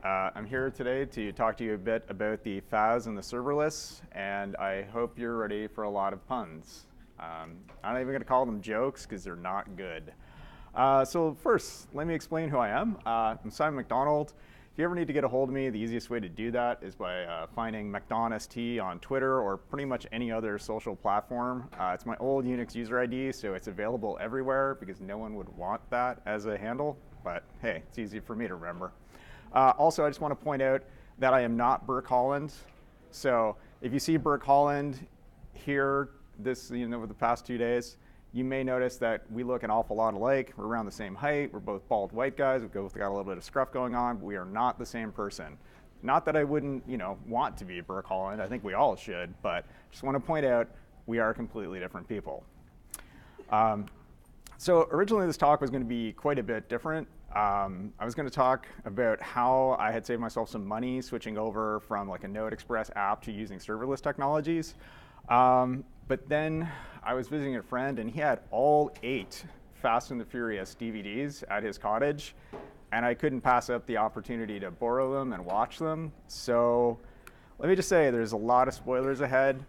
I'm here today to talk to you a bit about the FaaS and the serverless, and I hope you're ready for a lot of puns. I'm not even going to call them jokes because they're not good. So first, let me explain who I am. I'm Simon McDonald. If you ever need to get a hold of me, the easiest way to do that is by finding McDonST on Twitter or pretty much any other social platform. It's my old Unix user ID, so it's available everywhere because no one would want that as a handle. But hey, it's easy for me to remember. Also, I just want to point out that I am not Burke Holland. So if you see Burke Holland here over the past 2 days, you may notice that we look an awful lot alike. We're around the same height. We're both bald white guys. We've both got a little bit of scruff going on, but we are not the same person. Not that I wouldn't, want to be Burke Holland. I think we all should, but just want to point out we are completely different people. So originally this talk was going to be quite a bit different. I was going to talk about how I had saved myself some money switching over from like a Node Express app to using serverless technologies. But then I was visiting a friend and he had all 8 Fast and the Furious DVDs at his cottage, and I couldn't pass up the opportunity to borrow them and watch them. So let me just say there's a lot of spoilers ahead.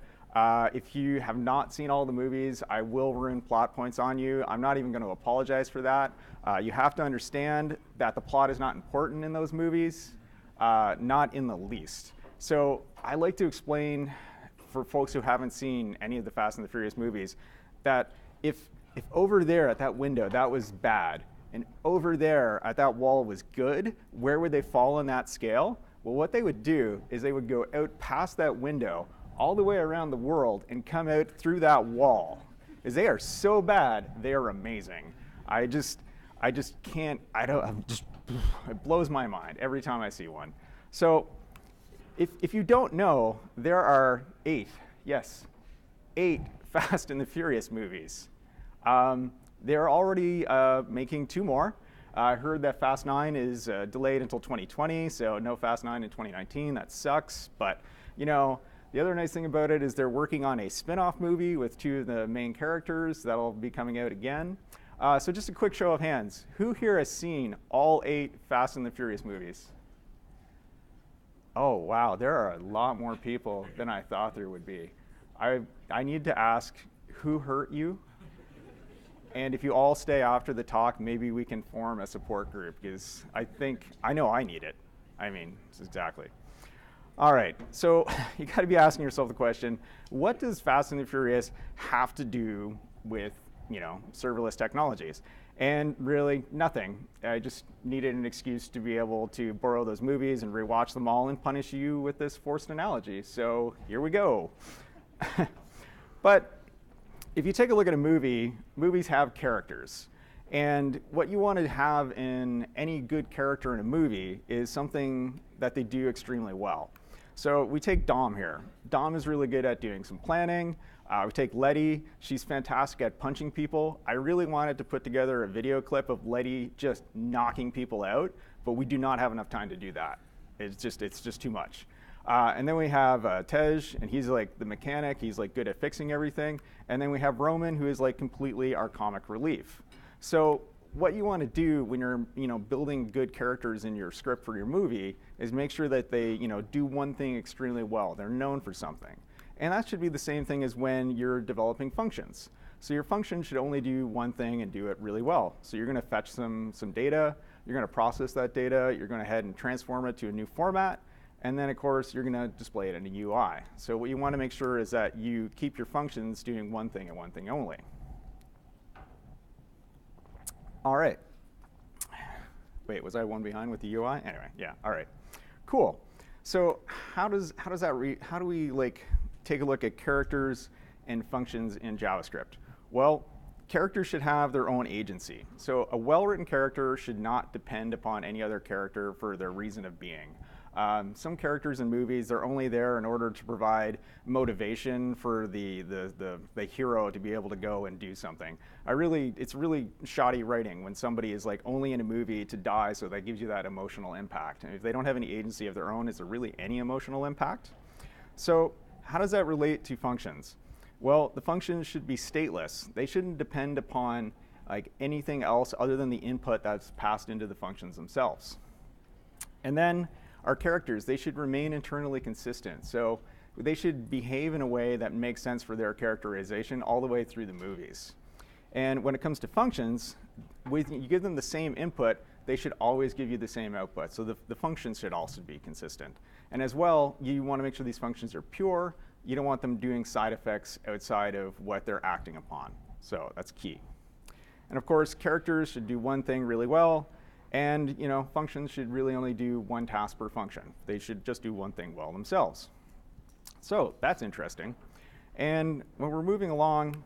If you have not seen all the movies, I will ruin plot points on you. I'm not even going to apologize for that. You have to understand that the plot is not important in those movies, not in the least. So I like to explain for folks who haven't seen any of the Fast and the Furious movies that if over there at that window that was bad and over there at that wall was good, where would they fall on that scale? Well, what they would do is they would go out past that window all the way around the world and come out through that wall. Because they are so bad, they are amazing. I just can't, it blows my mind every time I see one. So if you don't know, there are 8 Fast and the Furious movies. They're already making 2 more. I heard that Fast 9 is delayed until 2020, so no Fast 9 in 2019. That sucks, but the other nice thing about it is they're working on a spin-off movie with 2 of the main characters that'll be coming out again. So just a quick show of hands. Who here has seen all 8 Fast and the Furious movies? Oh, wow, there are a lot more people than I thought there would be. I need to ask, who hurt you? And if you all stay after the talk, maybe we can form a support group, because I know I need it. Exactly. All right, so you got to be asking yourself the question, what does Fast and the Furious have to do with, serverless technologies? And really, nothing. I just needed an excuse to be able to borrow those movies and rewatch them all and punish you with this forced analogy. So here we go. But if you take a look at a movie, movies have characters. And what you want to have in any good character in a movie is something that they do extremely well. So we take Dom here. Dom is really good at doing some planning. We take Letty. She's fantastic at punching people. I really wanted to put together a video clip of Letty just knocking people out, but we do not have enough time to do that. It's just too much. And then we have Tej, and he's like the mechanic. He's like good at fixing everything. And then we have Roman, who is like completely our comic relief. So what you want to do when you're building good characters in your script for your movie is make sure that they do one thing extremely well. They're known for something. And that should be the same thing as when you're developing functions. So your function should only do one thing and do it really well. So you're going to fetch some data, you're going to process that data, you're going to head and transform it to a new format, and then of course you're going to display it in a UI. So what you want to make sure is that you keep your functions doing one thing and one thing only. All right. Wait, was I one behind with the UI? Anyway, yeah, all right. Cool. So how do we take a look at characters and functions in JavaScript? Well, characters should have their own agency. So a well-written character should not depend upon any other character for their reason of being. Some characters in movies, they're only there in order to provide motivation for the hero to be able to go and do something. It's really shoddy writing when somebody is like only in a movie to die, so that gives you that emotional impact. And if they don't have any agency of their own, is there really any emotional impact? So how does that relate to functions? Well, the functions should be stateless. They shouldn't depend upon like anything else other than the input that's passed into the functions themselves. And then our characters, they should remain internally consistent. So they should behave in a way that makes sense for their characterization all the way through the movies. And when it comes to functions, when you give them the same input, they should always give you the same output. So the functions should also be consistent. And as well, you want to make sure these functions are pure. You don't want them doing side effects outside of what they're acting upon. So that's key. And of course, characters should do one thing really well. And functions should really only do one task per function. They should just do one thing well themselves. So that's interesting. And when we're moving along,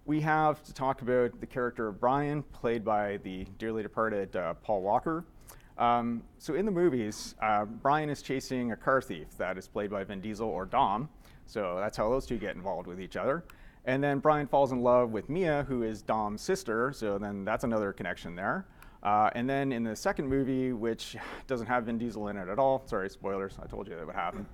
we have to talk about the character of Brian, played by the dearly departed Paul Walker. So in the movies, Brian is chasing a car thief that is played by Vin Diesel or Dom. So that's how those two get involved with each other. And then Brian falls in love with Mia, who is Dom's sister. So then that's another connection there. And then in the second movie, which doesn't have Vin Diesel in it at all, sorry, spoilers, I told you that would happen.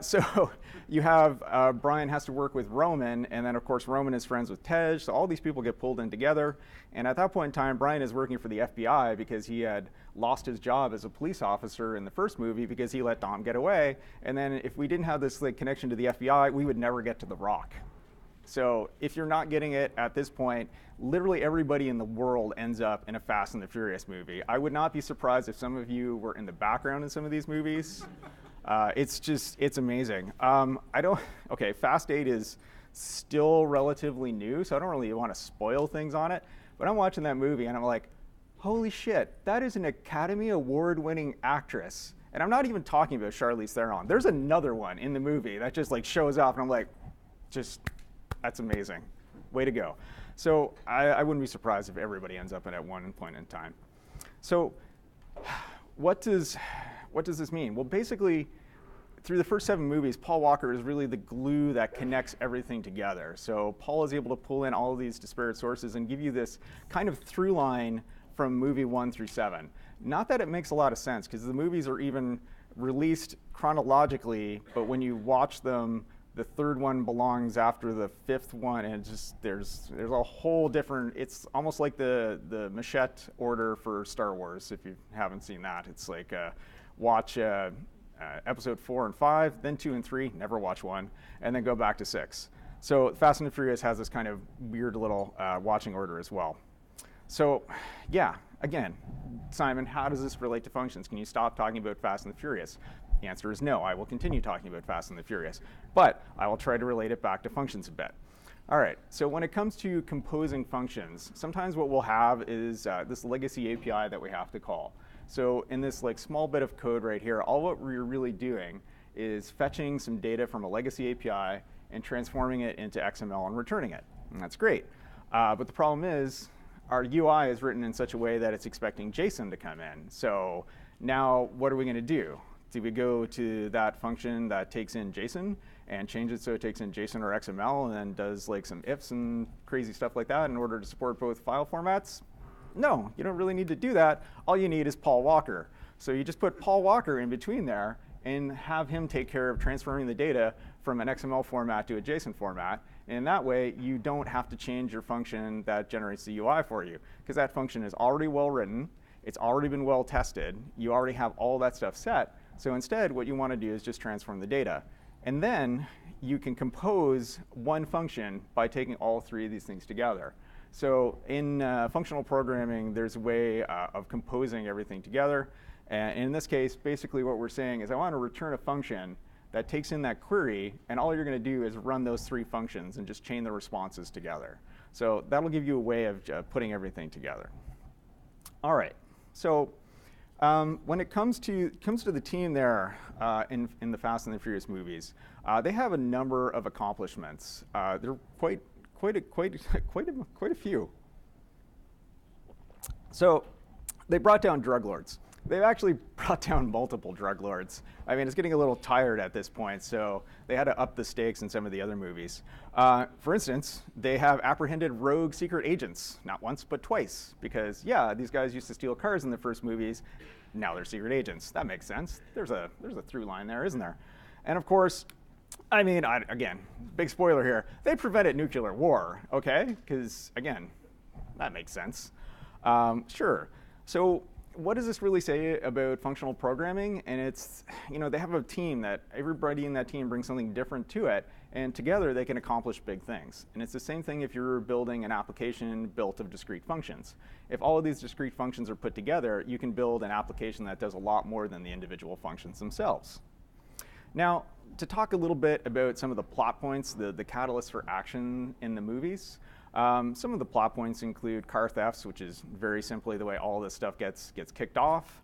So you have Brian has to work with Roman, and then of course Roman is friends with Tej, so all these people get pulled in together. And at that point in time, Brian is working for the FBI because he had lost his job as a police officer in the first movie because he let Dom get away. And then if we didn't have this connection to the FBI, we would never get to The Rock. So if you're not getting it at this point, literally everybody in the world ends up in a Fast and the Furious movie. I would not be surprised if some of you were in the background in some of these movies. It's amazing. Fast 8 is still relatively new, so I don't really want to spoil things on it. But I'm watching that movie and I'm like, holy shit, that is an Academy Award-winning actress. And I'm not even talking about Charlize Theron. There's another one in the movie that just shows up, and I'm like, that's amazing. Way to go. So I wouldn't be surprised if everybody ends up at one point in time. So what does this mean? Well, basically, through the first 7 movies, Paul Walker is really the glue that connects everything together. So Paul is able to pull in all of these disparate sources and give you this kind of through line from movie 1 through 7. Not that it makes a lot of sense, because the movies are even released chronologically, but when you watch them, the third one belongs after the 5th one, and there's a whole different. It's almost like the Machete order for Star Wars. If you haven't seen that, it's like watch episode 4 and 5, then 2 and 3, never watch 1, and then go back to 6. So Fast and the Furious has this kind of weird little watching order as well. So yeah, again, Simon, how does this relate to functions? Can you stop talking about Fast and the Furious? The answer is no. I will continue talking about Fast and the Furious, but I will try to relate it back to functions a bit. All right, so when it comes to composing functions, sometimes what we'll have is this legacy API that we have to call. So in this small bit of code right here, all what we're really doing is fetching some data from a legacy API and transforming it into XML and returning it. And that's great. But the problem is our UI is written in such a way that it's expecting JSON to come in. So now what are we going to do? Do we go to that function that takes in JSON and change it so it takes in JSON or XML and then does some ifs and crazy stuff like that in order to support both file formats? No, you don't really need to do that. All you need is Paul Walker. So you just put Paul Walker in between there and have him take care of transferring the data from an XML format to a JSON format. And in that way, you don't have to change your function that generates the UI for you, because that function is already well written. It's already been well tested. You already have all that stuff set. So instead, what you want to do is just transform the data. And then you can compose one function by taking all 3 of these things together. So in functional programming, there's a way of composing everything together. And in this case, basically what we're saying is I want to return a function that takes in that query, and all you're going to do is run those 3 functions and just chain the responses together. So that'll give you a way of putting everything together. All right. So when it comes to the team there in the Fast and the Furious movies, they have a number of accomplishments. They're quite a few. So they brought down drug lords. They've actually brought down multiple drug lords. I mean, it's getting a little tired at this point, so they had to up the stakes in some of the other movies. For instance, they have apprehended rogue secret agents, not once, but twice, because yeah, these guys used to steal cars in the first movies. Now they're secret agents. That makes sense. There's a through line there, isn't there? And of course, I mean, again, big spoiler here, they prevented nuclear war, okay? Because again, that makes sense. Sure. So what does this really say about functional programming? And it's, they have a team that everybody in that team brings something different to it, and together they can accomplish big things. And it's the same thing if you're building an application built of discrete functions. If all of these discrete functions are put together, you can build an application that does a lot more than the individual functions themselves. Now, to talk a little bit about some of the plot points, the catalysts for action in the movies, some of the plot points include car thefts, which is very simply the way all this stuff gets kicked off.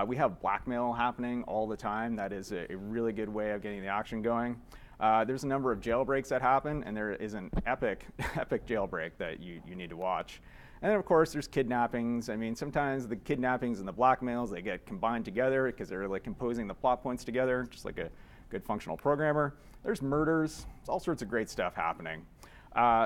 We have blackmail happening all the time. That is a really good way of getting the action going. There's a number of jailbreaks that happen, and there is an epic jailbreak that you need to watch. And then, of course, there's kidnappings. I mean, sometimes the kidnappings and the blackmails, they get combined together because they're like composing the plot points together, just like a good functional programmer. There's murders. There's all sorts of great stuff happening.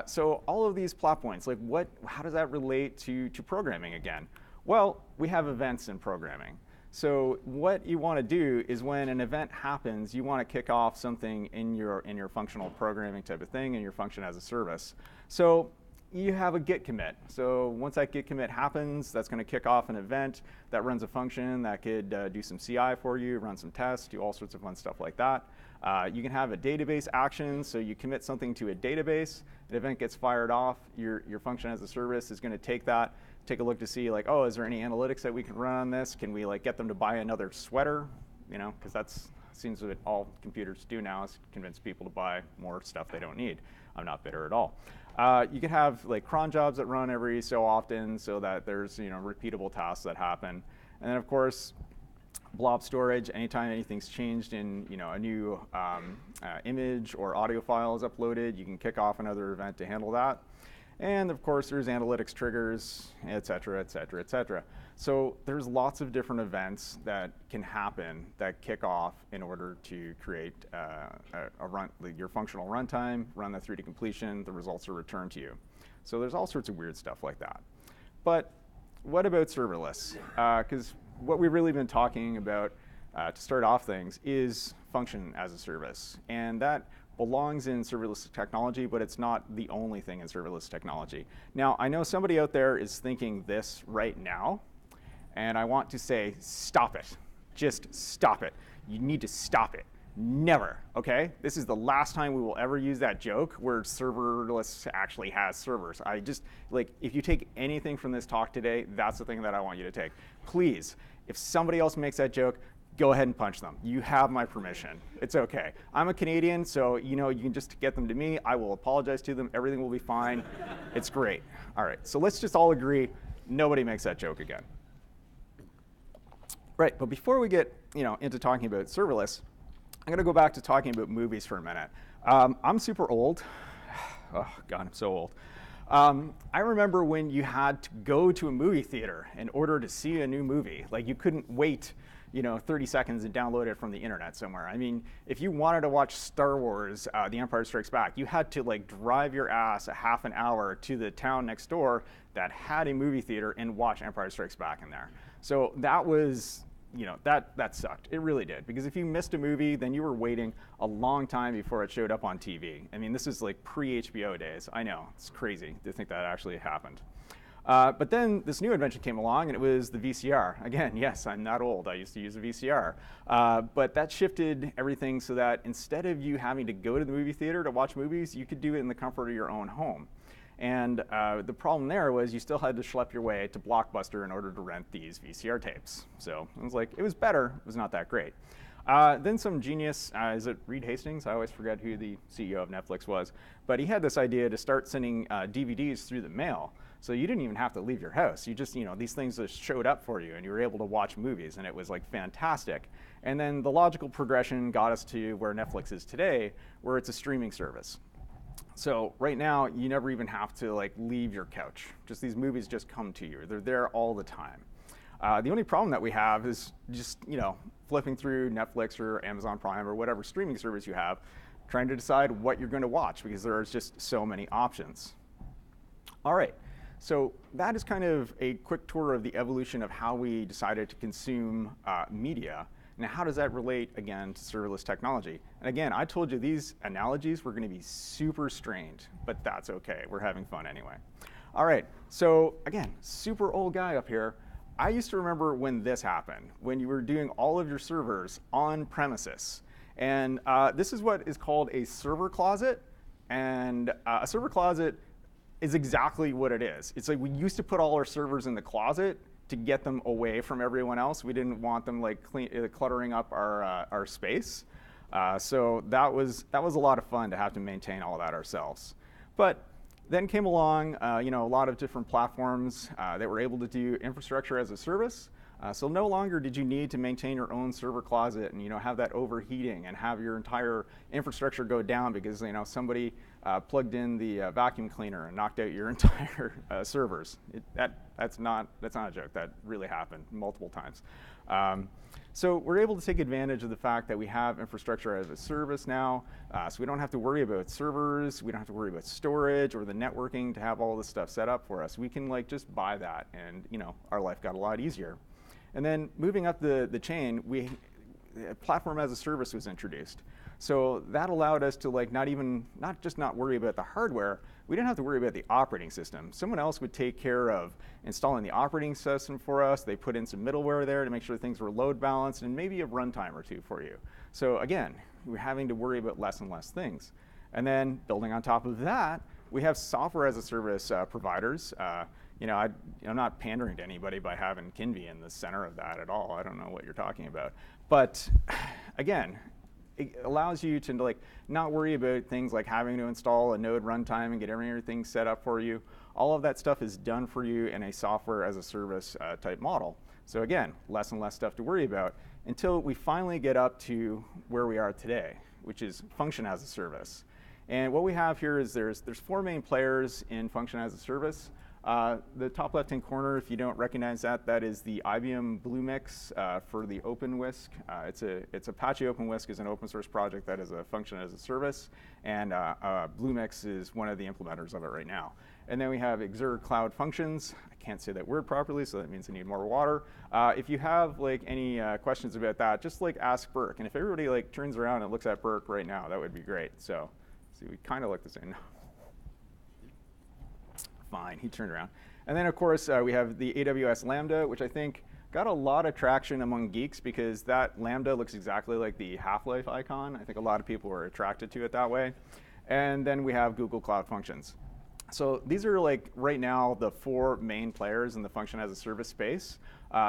So all of these plot points, like how does that relate to programming again? Well, we have events in programming. So what you want to do is when an event happens, you want to kick off something in your functional programming type of thing, in your function as a service. So you have a git commit. So once that git commit happens, that's going to kick off an event that runs a function that could do some CI for you, run some tests, do all sorts of fun stuff like that. You can have a database action, so you commit something to a database, an event gets fired off, your function as a service is going to take that, take a look to see like, oh, is there any analytics that we can run on this? Can we like get them to buy another sweater? Because that seems what all computers do now is convince people to buy more stuff they don't need. I'm not bitter at all. You can have like cron jobs that run every so often so that there's repeatable tasks that happen. And then of course, blob storage, anytime anything's changed in a new image or audio file is uploaded, you can kick off another event to handle that. And of course, there's analytics triggers, et cetera, et cetera, et cetera. So there's lots of different events that can happen that kick off in order to create your functional runtime, run that through to completion, the results are returned to you. So there's all sorts of weird stuff like that. But what about serverless? Because what we've really been talking about to start off things is function as a service. And that belongs in serverless technology, but it's not the only thing in serverless technology. Now, I know somebody out there is thinking this right now, and I want to say, stop it. Just stop it. You need to stop it. Never, okay? This is the last time we will ever use that joke where serverless actually has servers. If you take anything from this talk today, that's the thing that I want you to take. Please, if somebody else makes that joke, go ahead and punch them. You have my permission. It's okay. I'm a Canadian, so you can just get them to me. I will apologize to them. Everything will be fine. It's great. All right, so let's just all agree nobody makes that joke again. Right, but before we get into talking about serverless, I'm going to go back to talking about movies for a minute. I'm super old. Oh, God, I'm so old. I remember when you had to go to a movie theater in order to see a new movie. Like, you couldn't wait 30 seconds and download it from the internet somewhere. I mean, if you wanted to watch Star Wars, The Empire Strikes Back, you had to drive your ass a half an hour to the town next door that had a movie theater and watch Empire Strikes Back in there. So that was, that sucked. It really did. Because if you missed a movie, then you were waiting a long time before it showed up on TV. I mean, this is like pre-HBO days. I know, it's crazy to think that actually happened. But then this new invention came along, and it was the VCR. Again, yes, I'm not old. I used to use a VCR. But that shifted everything so that instead of you having to go to the movie theater to watch movies, you could do it in the comfort of your own home. And the problem there was you still had to schlep your way to Blockbuster in order to rent these VCR tapes. So it was better. It was not that great. Then some genius, is it Reed Hastings? I always forget who the CEO of Netflix was. But he had this idea to start sending DVDs through the mail. So you didn't even have to leave your house. You just, these things just showed up for you, and you were able to watch movies, and it was fantastic. And then the logical progression got us to where Netflix is today, where it's a streaming service. So right now, you never even have to leave your couch. Just these movies just come to you. They're there all the time. The only problem that we have is just, flipping through Netflix or Amazon Prime or whatever streaming service you have, trying to decide what you're going to watch because there's just so many options. All right, so that is kind of a quick tour of the evolution of how we decided to consume media. Now, how does that relate, again, to serverless technology? And again, I told you these analogies were going to be super strained, but that's okay. We're having fun anyway. All right, so again, super old guy up here. I used to remember when this happened, when you were doing all of your servers on premises. And this is what is called a server closet. And a server closet is exactly what it is. It's like we used to put all our servers in the closet to get them away from everyone else. We didn't want them like cluttering up our space. So that was a lot of fun to have to maintain all of that ourselves. But then came along a lot of different platforms that were able to do infrastructure as a service. So no longer did you need to maintain your own server closet and have that overheating and have your entire infrastructure go down because somebody plugged in the vacuum cleaner and knocked out your entire servers. That's not a joke. That really happened multiple times. So we're able to take advantage of the fact that we have infrastructure as a service now, so we don't have to worry about servers, we don't have to worry about storage or the networking to have all this stuff set up for us. We can just buy that, and our life got a lot easier. And then moving up the chain, platform as a service was introduced. So that allowed us to not just not worry about the hardware, we didn't have to worry about the operating system. Someone else would take care of installing the operating system for us. They put in some middleware there to make sure things were load balanced and maybe a runtime or two for you. So again, we're having to worry about less and less things. And then building on top of that, we have software as a service providers. I'm not pandering to anybody by having Kinvi in the center of that at all. I don't know what you're talking about. But again, it allows you to not worry about things like having to install a node runtime and get everything set up for you. All of that stuff is done for you in a software as a service type model. So again, less and less stuff to worry about until we finally get up to where we are today, which is function as a service. And what we have here is there's 4 main players in function as a service. The top left-hand corner, if you don't recognize that, that is the IBM Bluemix for the OpenWhisk. It's Apache OpenWhisk is an open source project that is a function as a service, and Bluemix is one of the implementers of it right now. And then we have Xur Cloud Functions. I can't say that word properly, so that means I need more water. If you have any questions about that, just ask Burke. And if everybody turns around and looks at Burke right now, that would be great. So, see, we kind of look the same. Fine, he turned around. And then, of course, we have the AWS Lambda, which I think got a lot of traction among geeks because that Lambda looks exactly like the Half-Life icon. I think a lot of people were attracted to it that way. And then we have Google Cloud Functions. So these are right now the 4 main players in the function as a service space.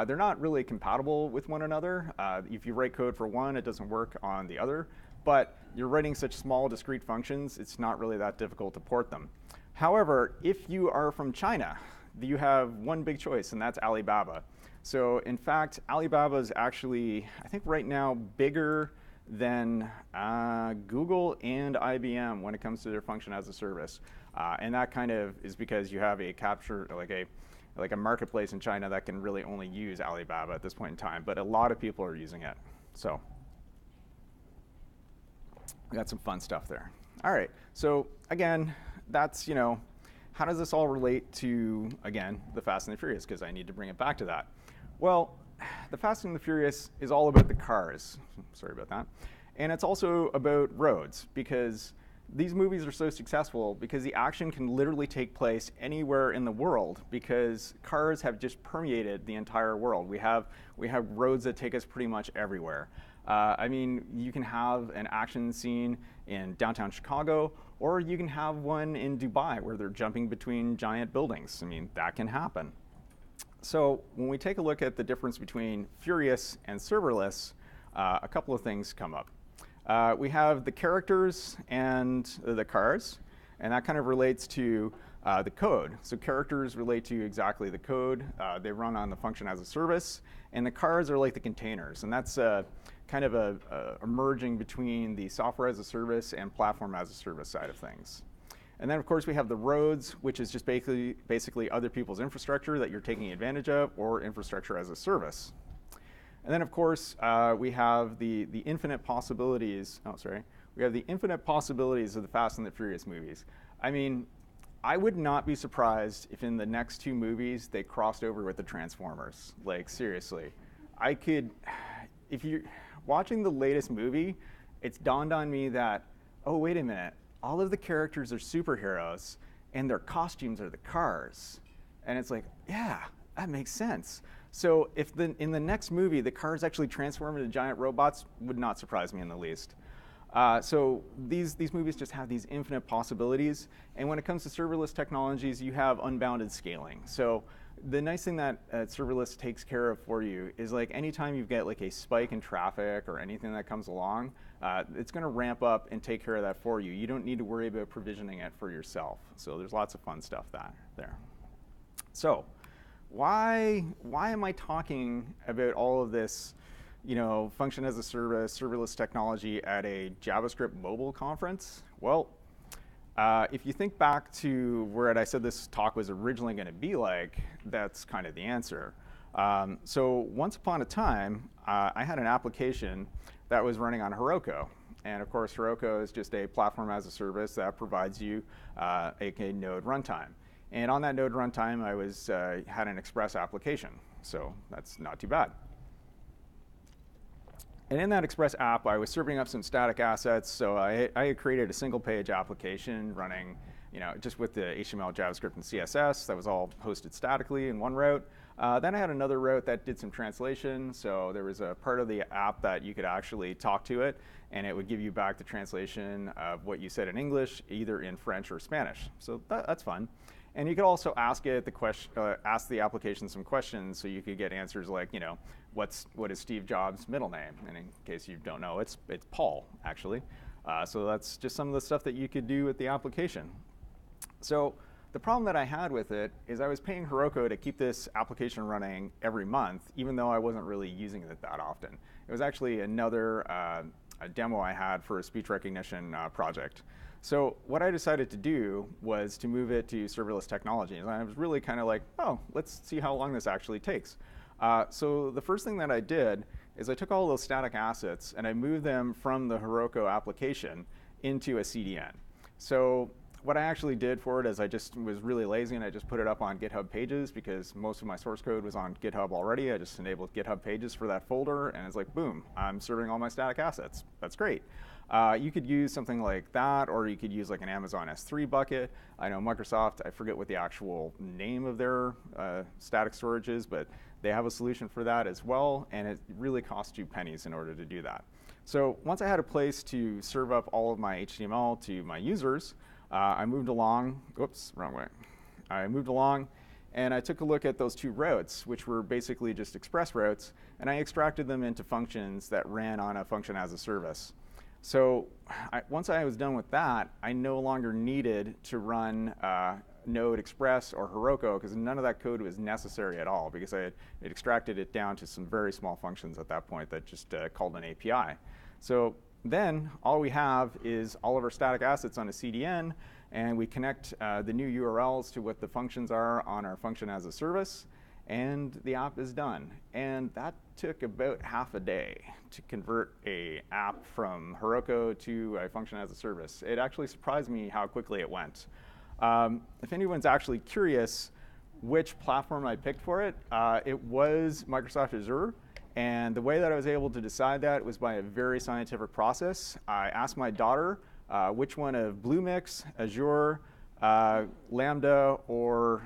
They're not really compatible with one another. If you write code for one, it doesn't work on the other. But you're writing such small discrete functions, it's not really that difficult to port them. However, if you are from China, you have one big choice, and that's Alibaba. So in fact, Alibaba is actually, I think right now, bigger than Google and IBM when it comes to their function as a service. And that kind of is because you have a capture, like a marketplace in China that can really only use Alibaba at this point in time. But a lot of people are using it. So we got some fun stuff there. All right, so again, that's, how does this all relate to, again, the Fast and the Furious? Because I need to bring it back to that. Well, the Fast and the Furious is all about the cars. Sorry about that. And it's also about roads, because these movies are so successful because the action can literally take place anywhere in the world because cars have just permeated the entire world. We have roads that take us pretty much everywhere. I mean, you can have an action scene in downtown Chicago, or you can have one in Dubai where they're jumping between giant buildings. I mean, that can happen. So when we take a look at the difference between Furious and serverless, a couple of things come up. We have the characters and the cars, and that kind of relates to the code. So characters relate to exactly the code. They run on the function as a service, and the cars are like the containers, and that's kind of a merging between the software as a service and platform as a service side of things. And then, of course, we have the roads, which is just basically other people's infrastructure that you're taking advantage of, or infrastructure as a service. And then, of course, we have the infinite possibilities. Oh, sorry. We have the infinite possibilities of the Fast and the Furious movies. I mean, I would not be surprised if in the next 2 movies they crossed over with the Transformers. Seriously. If you're watching the latest movie, it's dawned on me that, oh, wait a minute, all of the characters are superheroes and their costumes are the cars. And it's like, yeah, that makes sense. So if in the next movie the cars actually transform into giant robots, would not surprise me in the least. So these movies just have these infinite possibilities. And when it comes to serverless technologies, you have unbounded scaling. So the nice thing that serverless takes care of for you is like anytime you get like a spike in traffic or anything that comes along, it's going to ramp up and take care of that for you. You don't need to worry about provisioning it for yourself. So there's lots of fun stuff there. So why am I talking about all of this, function as a service, serverless technology at a JavaScript mobile conference? Well, if you think back to where I said this talk was originally going to be like, that's kind of the answer. So once upon a time, I had an application that was running on Heroku. And of course, Heroku is just a platform as a service that provides you a node runtime. And on that node runtime, I had an Express application. So that's not too bad. And in that Express app, I was serving up some static assets. So I had created a single page application running, just with the HTML, JavaScript, and CSS. That was all hosted statically in one route. Then I had another route that did some translation. So there was a part of the app that you could actually talk to it, and it would give you back the translation of what you said in English, either in French or Spanish. So that's fun. And you could also ask it ask the application some questions, so you could get answers like, what is Steve Jobs' middle name? And in case you don't know, it's Paul, actually. So that's just some of the stuff that you could do with the application. So the problem that I had with it is I was paying Heroku to keep this application running every month, even though I wasn't really using it that often. It was actually another a demo I had for a speech recognition project. So what I decided to do was to move it to serverless technology. And I was really kind of like, oh, let's see how long this actually takes. So the first thing that I did is I took all those static assets and I moved them from the Heroku application into a CDN. So what I actually did for it is I just was really lazy and I just put it up on GitHub Pages because most of my source code was on GitHub already. I just enabled GitHub Pages for that folder, and it's like, boom, I'm serving all my static assets. That's great. You could use something like that, or you could use like an Amazon S3 bucket. I know Microsoft, I forget what the actual name of their static storage is, but they have a solution for that as well, and it really costs you pennies in order to do that. So once I had a place to serve up all of my HTML to my users, I moved along, oops, wrong way. I moved along and I took a look at those two routes, which were basically just Express routes, and I extracted them into functions that ran on a function as a service. So once I was done with that, I no longer needed to run Node Express or Heroku, because none of that code was necessary at all, because I had extracted it down to some very small functions at that point that just called an API. So then all we have is all of our static assets on a CDN, and we connect the new URLs to what the functions are on our function as a service, and the app is done. And that took about half a day to convert a app from Heroku to a function as a service. It actually surprised me how quickly it went. If anyone's actually curious which platform I picked for it, it was Microsoft Azure. And the way that I was able to decide that was by a very scientific process. I asked my daughter which one of Bluemix, Azure, Lambda, or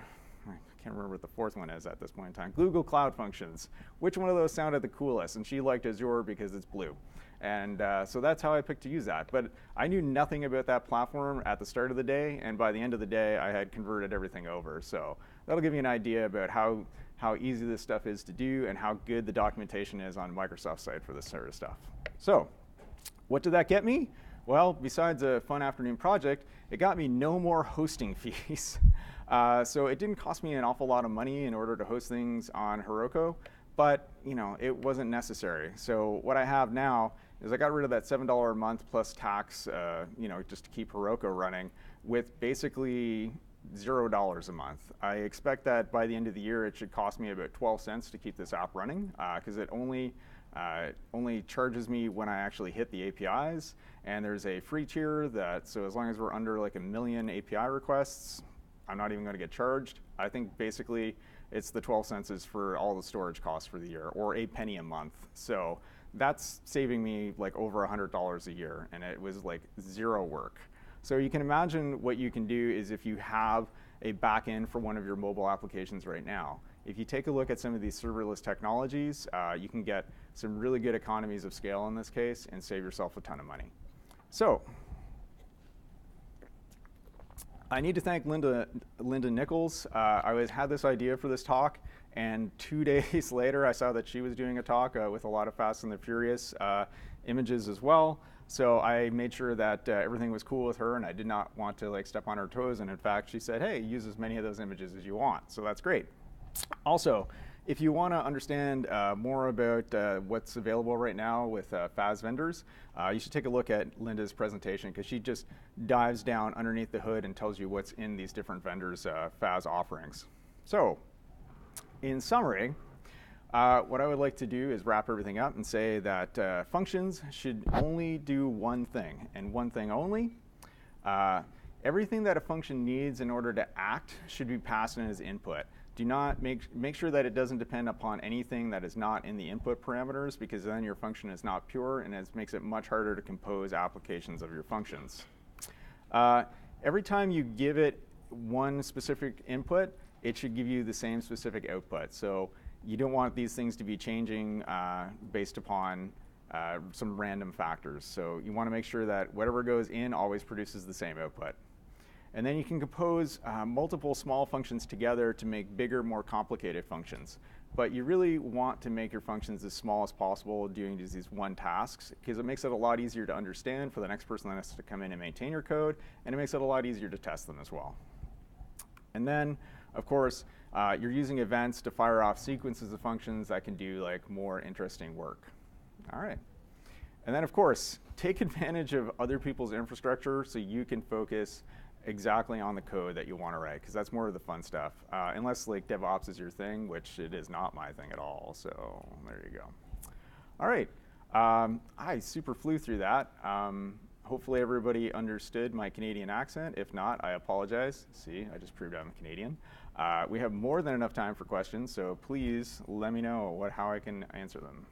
I can't remember what the fourth one is at this point in time, Google Cloud Functions. Which one of those sounded the coolest? And she liked Azure because it's blue. And so that's how I picked to use that. But I knew nothing about that platform at the start of the day, and by the end of the day, I had converted everything over. So that'll give you an idea about how easy this stuff is to do and how good the documentation is on Microsoft's side for this sort of stuff. So what did that get me? Well, besides a fun afternoon project, it got me no more hosting fees. So it didn't cost me an awful lot of money in order to host things on Heroku, but it wasn't necessary. So what I have now is I got rid of that $7 a month plus tax, just to keep Heroku running, with basically $0 a month. I expect that by the end of the year, it should cost me about 12 cents to keep this app running, because it only charges me when I actually hit the APIs. And there's a free tier so as long as we're under like 1 million API requests, I'm not even going to get charged. I think basically it's the 12 cents is for all the storage costs for the year, or a penny a month. So that's saving me like over $100 a year, and it was like zero work. So you can imagine what you can do is if you have a backend for one of your mobile applications right now, if you take a look at some of these serverless technologies, you can get some really good economies of scale in this case and save yourself a ton of money. So I need to thank Linda Nichols. I had this idea for this talk, and 2 days later I saw that she was doing a talk with a lot of Fast and the Furious images as well. So I made sure that everything was cool with her, and I did not want to like step on her toes. And in fact, she said, hey, use as many of those images as you want. So that's great. Also, if you want to understand more about what's available right now with FaaS vendors, you should take a look at Linda's presentation, because she just dives down underneath the hood and tells you what's in these different vendors' FaaS offerings. So, in summary, what I would like to do is wrap everything up and say that functions should only do one thing, and one thing only. Everything that a function needs in order to act should be passed in as input. Do not make sure that it doesn't depend upon anything that is not in the input parameters, because then your function is not pure, and it makes it much harder to compose applications of your functions. Every time you give it one specific input, it should give you the same specific output. So you don't want these things to be changing based upon some random factors. So you want to make sure that whatever goes in always produces the same output. And then you can compose multiple small functions together to make bigger, more complicated functions. But you really want to make your functions as small as possible doing these one tasks, because it makes it a lot easier to understand for the next person that has to come in and maintain your code, and it makes it a lot easier to test them as well. And then, of course, you're using events to fire off sequences of functions that can do like more interesting work. All right. And then, of course, take advantage of other people's infrastructure so you can focus exactly on the code that you want to write, because that's more of the fun stuff. Unless like DevOps is your thing, which it is not my thing at all. So there you go. All right. I super flew through that. Hopefully everybody understood my Canadian accent. If not, I apologize. See, I just proved I'm a Canadian. We have more than enough time for questions, so please let me know how I can answer them.